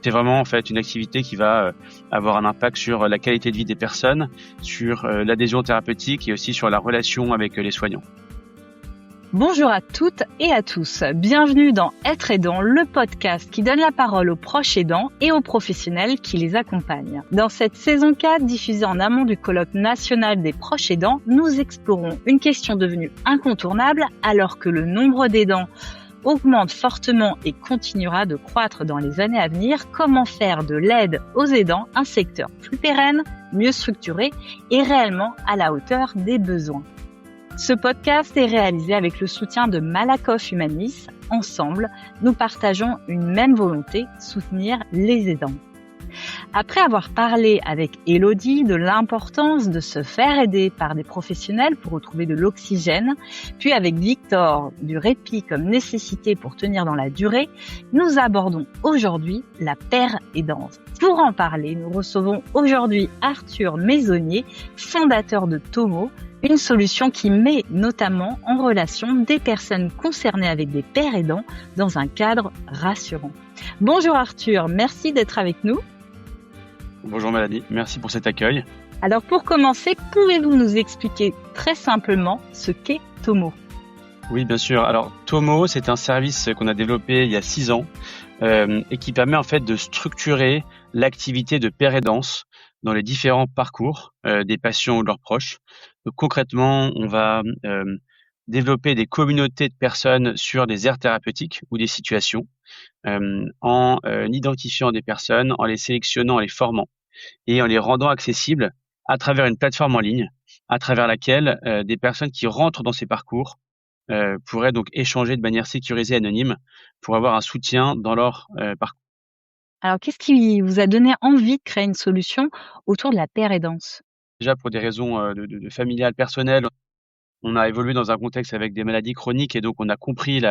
C'est vraiment en fait une activité qui va avoir un impact sur la qualité de vie des personnes, sur l'adhésion thérapeutique et aussi sur la relation avec les soignants. Bonjour à toutes et à tous. Bienvenue dans Être aidant, le podcast qui donne la parole aux proches aidants et aux professionnels qui les accompagnent. Dans cette saison 4, diffusée en amont du colloque national des proches aidants, nous explorons une question devenue incontournable alors que le nombre d'aidants augmente fortement et continuera de croître dans les années à venir. Comment faire de l'aide aux aidants un secteur plus pérenne, mieux structuré et réellement à la hauteur des besoins? Ce podcast est réalisé avec le soutien de Malakoff Humanis. Ensemble, nous partageons une même volonté, soutenir les aidants. Après avoir parlé avec Élodie de l'importance de se faire aider par des professionnels pour retrouver de l'oxygène, puis avec Victor du répit comme nécessité pour tenir dans la durée, nous abordons aujourd'hui la paire-aidance. Pour en parler, nous recevons aujourd'hui Arthur Maisonnier, fondateur de Tomo, une solution qui met notamment en relation des personnes concernées avec des pairs aidants dans un cadre rassurant. Bonjour Arthur, merci d'être avec nous. Bonjour Mélanie, merci pour cet accueil. Alors pour commencer, pouvez-vous nous expliquer très simplement ce qu'est Tomo ? Oui, bien sûr. Alors Tomo, c'est un service qu'on a développé il y a 6 ans et qui permet en fait de structurer l'activité de paire aidance dans les différents parcours des patients ou de leurs proches. Donc, concrètement, on va développer des communautés de personnes sur des aires thérapeutiques ou des situations en identifiant des personnes, en les sélectionnant, en les formant et en les rendant accessibles à travers une plateforme en ligne à travers laquelle des personnes qui rentrent dans ces parcours pourraient donc échanger de manière sécurisée et anonyme pour avoir un soutien dans leur parcours. Alors qu'est-ce qui vous a donné envie de créer une solution autour de la paire-aidance ? Déjà pour des raisons de familiales, personnelles, on a évolué dans un contexte avec des maladies chroniques et donc on a compris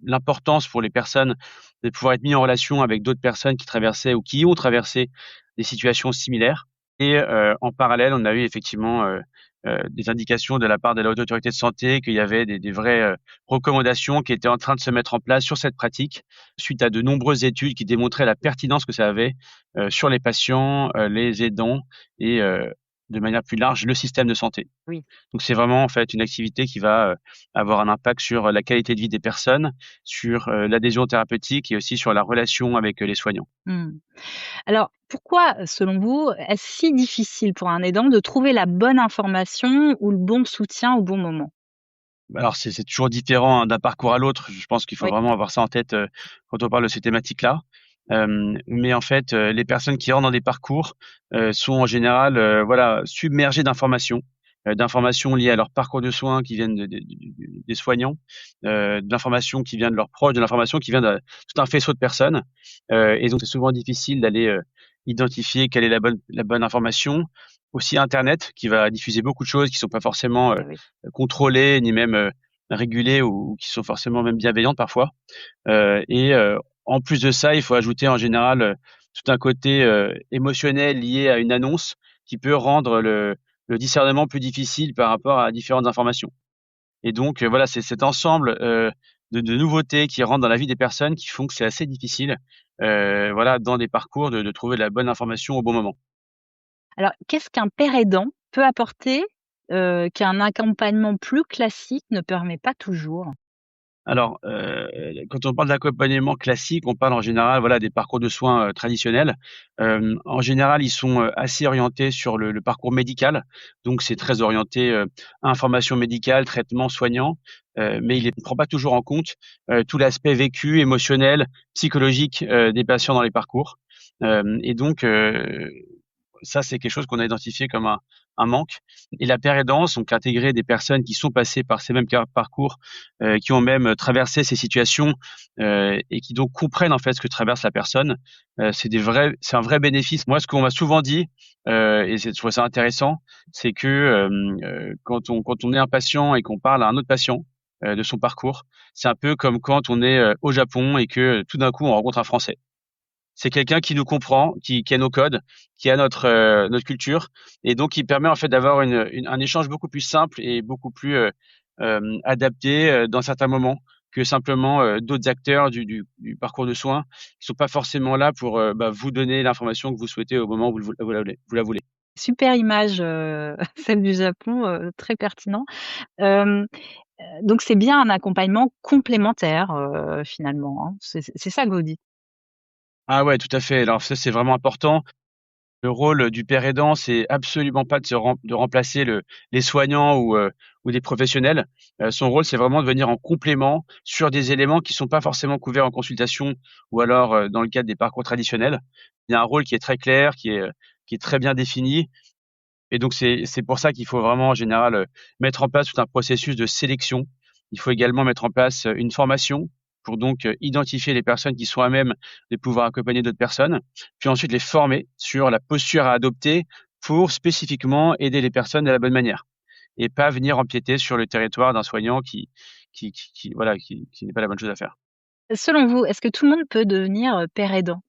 l'importance pour les personnes de pouvoir être mis en relation avec d'autres personnes qui traversaient ou qui ont traversé des situations similaires. Et en parallèle, on a eu effectivement des indications de la part de la Haute Autorité de Santé qu'il y avait des vraies recommandations qui étaient en train de se mettre en place sur cette pratique suite à de nombreuses études qui démontraient la pertinence que ça avait sur les patients, les aidants et de manière plus large, le système de santé. Oui. Donc c'est vraiment en fait une activité qui va avoir un impact sur la qualité de vie des personnes, sur l'adhésion thérapeutique et aussi sur la relation avec les soignants. Alors, pourquoi, selon vous, est-ce si difficile pour un aidant de trouver la bonne information ou le bon soutien au bon moment ? Alors c'est toujours différent d'un parcours à l'autre. Je pense qu'il faut Oui. vraiment avoir ça en tête quand on parle de ces thématiques-là. Mais en fait, les personnes qui rentrent dans des parcours sont en général submergées d'informations liées à leur parcours de soins qui viennent des soignants, de l'information qui vient de leurs proches, de l'information qui vient de tout un faisceau de personnes. Et donc c'est souvent difficile d'aller identifier quelle est la bonne information. Aussi Internet qui va diffuser beaucoup de choses qui sont pas forcément Oui. contrôlées ni même régulées ou qui sont forcément même bienveillantes parfois. En plus de ça, il faut ajouter en général tout un côté émotionnel lié à une annonce qui peut rendre le discernement plus difficile par rapport à différentes informations. Et donc voilà, c'est cet ensemble de nouveautés qui rentrent dans la vie des personnes qui font que c'est assez difficile dans des parcours de trouver la bonne information au bon moment. Alors, qu'est-ce qu'un père aidant peut apporter qu'un accompagnement plus classique ne permet pas toujours ? Alors, quand on parle d'accompagnement classique, on parle en général, des parcours de soins traditionnels. En général, ils sont assez orientés sur le parcours médical, donc c'est très orienté information médicale, traitement, soignant, mais il ne prend pas toujours en compte tout l'aspect vécu, émotionnel, psychologique des patients dans les parcours. Et donc, ça, c'est quelque chose qu'on a identifié comme un manque. Et la paire aidance, donc intégrer des personnes qui sont passées par ces mêmes parcours, qui ont même traversé ces situations et qui donc comprennent en fait ce que traverse la personne, c'est un vrai bénéfice. Moi, ce qu'on m'a souvent dit, et je trouve ça intéressant, c'est que quand on est un patient et qu'on parle à un autre patient de son parcours, c'est un peu comme quand on est au Japon et que tout d'un coup on rencontre un Français. C'est quelqu'un qui nous comprend, qui a nos codes, qui a notre culture, et donc qui permet en fait d'avoir un échange beaucoup plus simple et beaucoup plus adapté dans certains moments que simplement d'autres acteurs du parcours de soins qui sont pas forcément là pour vous donner l'information que vous souhaitez au moment où vous la voulez. Super image, celle du Japon, très pertinent. Hem, donc c'est bien un accompagnement complémentaire, finalement, hein? C'est ça que vous dites? Ah ouais, tout à fait. Alors ça, c'est vraiment important. Le rôle du père aidant, c'est absolument pas de remplacer les soignants ou des professionnels. Son rôle, c'est vraiment de venir en complément sur des éléments qui sont pas forcément couverts en consultation ou alors, dans le cadre des parcours traditionnels. Il y a un rôle qui est très clair, qui est très bien défini et donc c'est pour ça qu'il faut vraiment en général, mettre en place tout un processus de sélection. Il faut également mettre en place, une formation pour donc, identifier les personnes qui sont à même de pouvoir accompagner d'autres personnes, puis ensuite les former sur la posture à adopter pour spécifiquement aider les personnes de la bonne manière et pas venir empiéter sur le territoire d'un soignant qui n'est pas la bonne chose à faire. Selon vous, est-ce que tout le monde peut devenir, père aidant?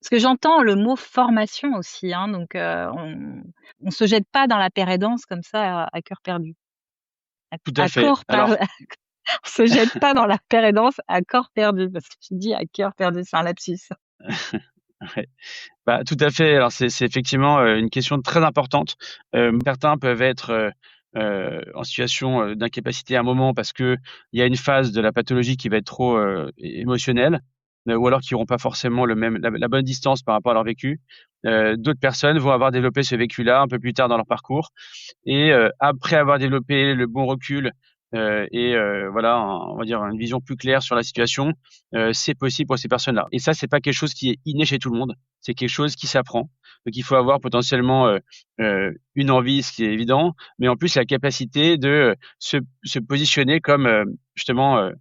Parce que j'entends le mot formation aussi, hein, donc on se jette pas dans la pérédance comme ça à cœur perdu. Tout à À fait. corps par Alors on se jette pas dans la pérédance à corps perdu, parce que tu dis à cœur perdu, c'est un lapsus. ouais. Bah, tout à fait. Alors c'est effectivement, une question très importante. Certains peuvent être, en situation, d'incapacité à un moment parce qu'il y a une phase de la pathologie qui va être trop, émotionnelle, ou alors qui n'auront pas forcément la bonne distance par rapport à leur vécu. D'autres personnes vont avoir développé ce vécu-là un peu plus tard dans leur parcours et après avoir développé le bon recul, et voilà, on va dire une vision plus claire sur la situation, c'est possible pour ces personnes-là et ça, c'est pas quelque chose qui est inné chez tout le monde, c'est quelque chose qui s'apprend. Donc il faut avoir potentiellement, une envie, ce qui est évident, mais en plus la capacité de, se positionner comme, justement,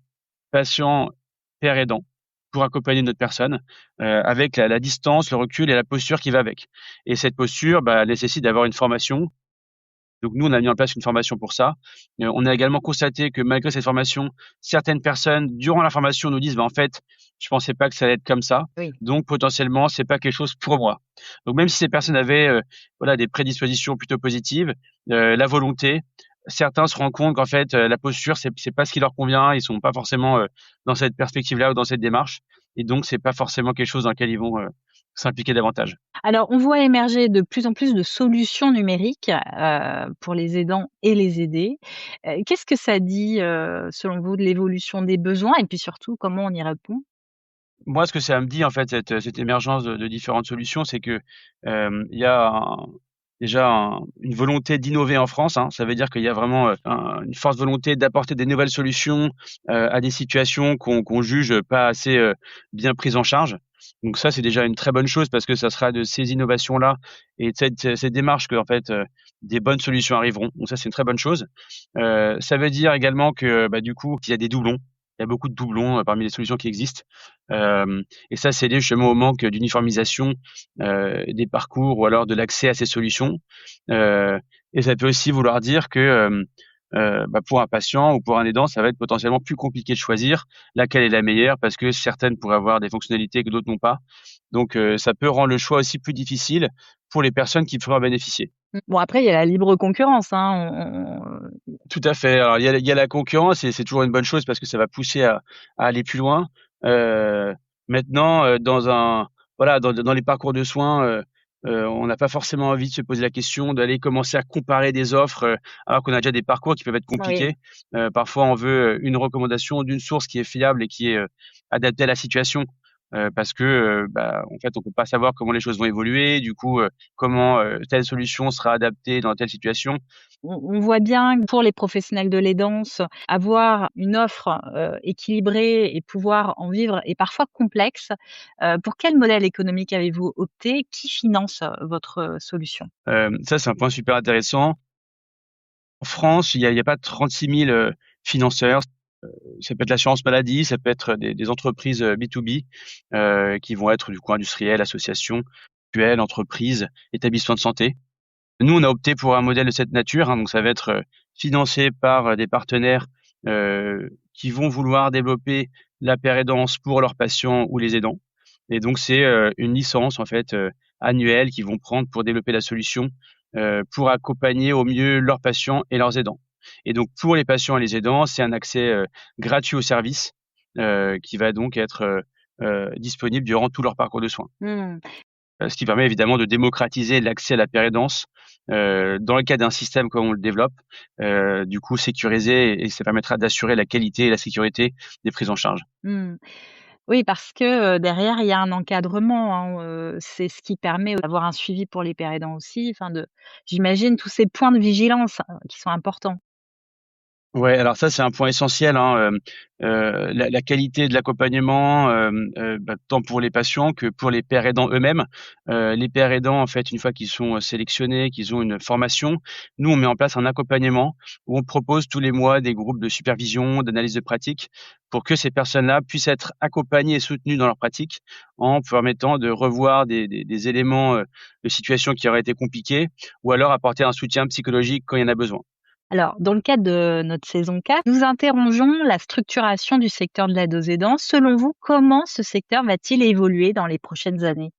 patient, père aidant pour accompagner une autre personne, avec la distance, le recul et la posture qui va avec et cette posture, nécessite d'avoir une formation. Donc nous, on a mis en place une formation pour ça. On a également constaté que malgré cette formation, certaines personnes, durant la formation, nous disent: «En fait, je pensais pas que ça allait être comme ça, Oui. donc potentiellement, c'est pas quelque chose pour moi». Donc même si ces personnes avaient, voilà, des prédispositions plutôt positives, la volonté, certains se rendent compte qu'en fait, la posture, c'est pas ce qui leur convient. Ils sont pas forcément, dans cette perspective-là ou dans cette démarche et donc c'est pas forcément quelque chose dans lequel ils vont, s'impliquer davantage. Alors, on voit émerger de plus en plus de solutions numériques, pour les aidants et les aidés. Qu'est-ce que ça dit, selon vous, de l'évolution des besoins et puis surtout comment on y répond? Moi, ce que ça me dit, en fait, cette émergence de différentes solutions, c'est que, il y a une volonté d'innover en France, hein. Ça veut dire qu'il y a vraiment, une forte volonté d'apporter des nouvelles solutions, à des situations qu'on juge pas assez, bien prises en charge. Donc ça, c'est déjà une très bonne chose parce que ça sera de ces innovations-là et de cette démarche qu'en fait, des bonnes solutions arriveront. Donc ça, c'est une très bonne chose. Ça veut dire également que, du coup, qu'il y a des doublons. Il y a beaucoup de doublons, parmi les solutions qui existent. Et ça, c'est lié justement au manque d'uniformisation, des parcours ou alors de l'accès à ces solutions. Heu et ça peut aussi vouloir dire que, pour un patient ou pour un aidant, ça va être potentiellement plus compliqué de choisir laquelle est la meilleure parce que certaines pourraient avoir des fonctionnalités que d'autres n'ont pas. Donc ça peut rendre le choix aussi plus difficile pour les personnes qui pourraient en bénéficier. Mmh. Bon après il y a la libre concurrence, hein, Tout à fait. Alors il y a la concurrence et c'est toujours une bonne chose parce que ça va pousser à aller plus loin. Maintenant, dans les parcours de soins, on n'a pas forcément envie de se poser la question d'aller commencer à comparer des offres, alors qu'on a déjà des parcours qui peuvent être oui. compliqués. Parfois on veut, une recommandation d'une source qui est fiable et qui est, adaptée à la situation, parce que, en fait, on peut pas savoir comment les choses vont évoluer, du coup, comment, telle solution sera adaptée dans telle situation. On voit bien que pour les professionnels de l'aidance, avoir une offre, équilibrée et pouvoir en vivre est parfois complexe. Pour quel modèle économique avez-vous opté? Qui finance, votre, solution? Ça, c'est un point super intéressant. En France, il y a pas 36 000, financeurs. Ça peut être l'assurance maladie, ça peut être des entreprises, B2B, qui vont être du coup industriels, associations, mutuelles, entreprises, établissements de santé. Nous, on a opté pour un modèle de cette nature, hein, donc ça va être, financé par, des partenaires, qui vont vouloir développer la pérédance pour leurs patients ou les aidants et donc c'est, une licence en fait, annuelle qu'ils vont prendre pour développer la solution, pour accompagner au mieux leurs patients et leurs aidants et donc pour les patients et les aidants, c'est un accès, gratuit aux services, qui va donc être disponible durant tout leur parcours de soins. Mmh. Ce qui permet évidemment de démocratiser l'accès à la pérédance dans le cas d'un système comme on le développe, du coup sécurisé, et ça permettra d'assurer la qualité et la sécurité des prises en charge. Mmh. Oui, parce que, derrière, il y a un encadrement, hein, c'est ce qui permet d'avoir un suivi pour les pères aidants aussi, enfin j'imagine tous ces points de vigilance, qui sont importants. Ouais, alors ça, c'est un point essentiel, hein, la qualité de l'accompagnement, tant pour les patients que pour les pères aidants eux-mêmes. Les pères aidants, en fait, une fois qu'ils sont sélectionnés, qu'ils ont une formation, nous, on met en place un accompagnement où on propose tous les mois des groupes de supervision, d'analyse de pratique, pour que ces personnes-là puissent être accompagnées et soutenues dans leur pratique, en permettant de revoir des éléments, de situation qui auraient été compliqués, ou alors apporter un soutien psychologique quand il y en a besoin. Alors, dans le cadre de notre saison 4, nous interrogeons la structuration du secteur de l'aide aux aidants. Selon vous, comment ce secteur va-t-il évoluer dans les prochaines années?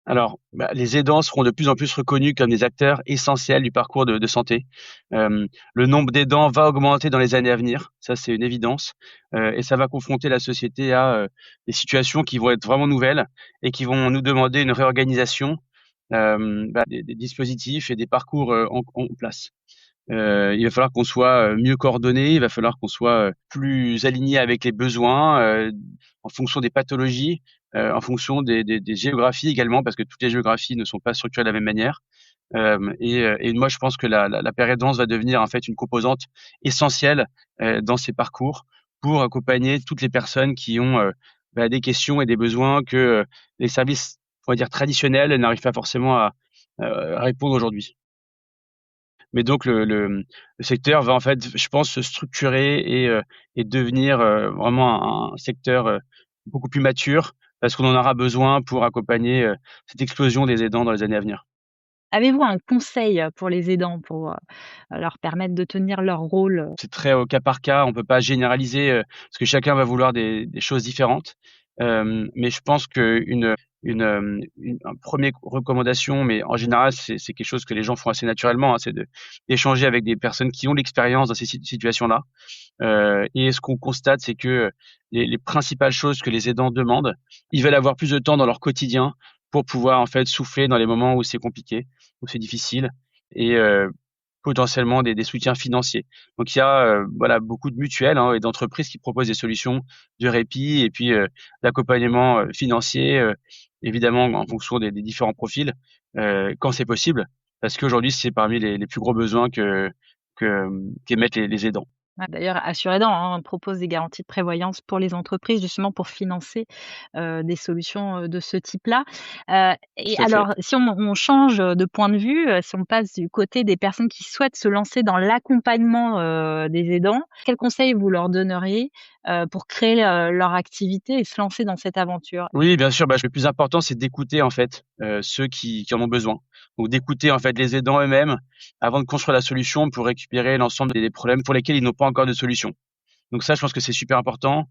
Alors, les aidants seront de plus en plus reconnus comme des acteurs essentiels du parcours de santé. Le nombre d'aidants va augmenter dans les années à venir, ça c'est une évidence, et ça va confronter la société à des situations qui vont être vraiment nouvelles et qui vont nous demander une réorganisation des dispositifs et des parcours en place. Il va falloir qu'on soit mieux coordonnés, il va falloir qu'on soit plus aligné avec les besoins, en fonction des pathologies, en fonction des géographies également, parce que toutes les géographies ne sont pas structurées de la même manière. Et moi, je pense que la pérédance va devenir en fait une composante essentielle dans ces parcours pour accompagner toutes les personnes qui ont des questions et des besoins que les services, on va dire, traditionnels n'arrivent pas forcément à répondre aujourd'hui. Mais donc le secteur va en fait, je pense, se structurer et devenir vraiment un secteur beaucoup plus mature, parce qu'on en aura besoin pour accompagner cette explosion des aidants dans les années à venir. Avez-vous un conseil pour les aidants pour, leur permettre de tenir leur rôle? C'est très au cas par cas, on peut pas généraliser, parce que chacun va vouloir des choses différentes. Mais je pense qu'une un 1er recommandation, mais en général, c'est quelque chose que les gens font assez naturellement, hein, c'est d'échanger avec des personnes qui ont l'expérience dans ces situations-là. Et ce qu'on constate, c'est que les principales choses que les aidants demandent, ils veulent avoir plus de temps dans leur quotidien pour pouvoir en fait souffler dans les moments où c'est compliqué, où c'est difficile, et potentiellement des soutiens financiers. Donc il y a voilà, beaucoup de mutuelles, hein, et d'entreprises qui proposent des solutions de répit et puis d'accompagnement financier, évidemment en fonction des différents profils, quand c'est possible, parce qu'aujourd'hui c'est parmi les plus gros besoins qu'émettent les aidants. Ouais, d'ailleurs, Assuradent, hein, propose des garanties de prévoyance pour les entreprises, justement pour financer, des solutions, de ce type-là. Et Tout à fait. alors, si on change, de point de vue, si on passe du côté des personnes qui souhaitent se lancer dans l'accompagnement, des aidants, quels conseils vous leur donneriez, pour créer, leur activité et se lancer dans cette aventure? Oui, bien sûr, le plus important, c'est d'écouter en fait, ceux qui en ont besoin. Donc d'écouter en fait les aidants eux-mêmes avant de construire la solution pour récupérer l'ensemble des problèmes pour lesquels ils n'ont pas encore de solution. Donc ça, je pense que c'est super important.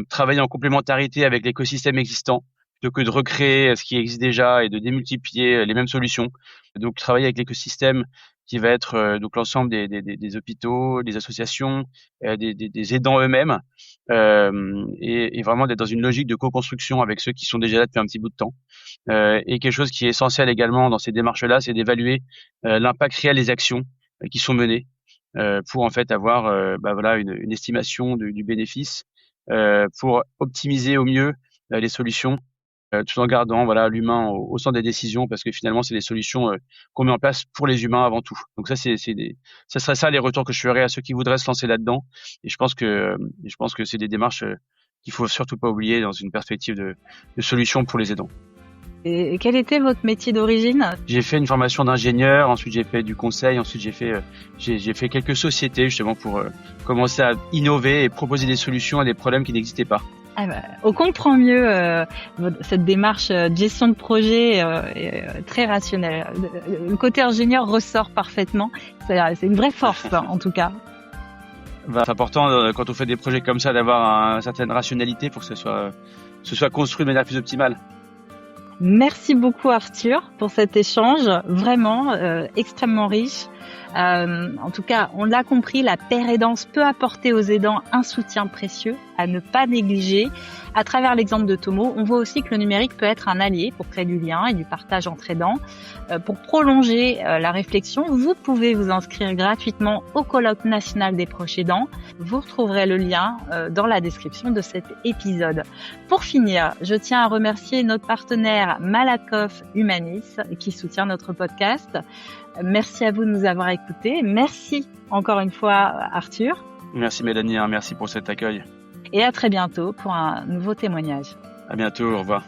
Travailler en complémentarité avec l'écosystème existant plutôt que de recréer ce qui existe déjà et de démultiplier les mêmes solutions. Donc travailler avec l'écosystème qui va être donc l'ensemble des hôpitaux, des associations, des aidants eux-mêmes, et vraiment d'être dans une logique de co-construction avec ceux qui sont déjà là depuis un petit bout de temps. Et quelque chose qui est essentiel également dans ces démarches-là, c'est d'évaluer l'impact réel des actions qui sont menées, pour en fait avoir voilà une estimation du bénéfice, pour optimiser au mieux les solutions, tout en gardant voilà l'humain au centre des décisions, parce que finalement c'est des solutions qu'on met en place pour les humains avant tout. Donc ça ça serait ça les retours que je ferais à ceux qui voudraient se lancer là-dedans. Et je pense que c'est des démarches qu'il faut surtout pas oublier dans une perspective de solution pour les aidants. Et quel était votre métier d'origine? J'ai fait une formation d'ingénieur, ensuite j'ai fait du conseil, ensuite j'ai fait quelques sociétés justement pour commencer à innover et proposer des solutions à des problèmes qui n'existaient pas. Ah bah, on comprend mieux cette démarche de gestion de projet très rationnelle. Le côté ingénieur ressort parfaitement. C'est une vraie force, en tout cas. C'est important quand on fait des projets comme ça d'avoir une certaine rationalité pour que ce soit construit de manière plus optimale. Merci beaucoup Arthur pour cet échange, vraiment extrêmement riche. En tout cas, on l'a compris, la paire aidance peut apporter aux aidants un soutien précieux à ne pas négliger. À travers l'exemple de Tomo, on voit aussi que le numérique peut être un allié pour créer du lien et du partage entre aidants. Pour prolonger la réflexion, vous pouvez vous inscrire gratuitement au colloque national des proches aidants. Vous retrouverez le lien dans la description de cet épisode. Pour finir, je tiens à remercier notre partenaire Malakoff Humanis qui soutient notre podcast. Merci à vous de nous avoir écoutés. Merci encore une fois Arthur. Merci Mélanie, merci pour cet accueil. Et à très bientôt pour un nouveau témoignage. À bientôt, au revoir.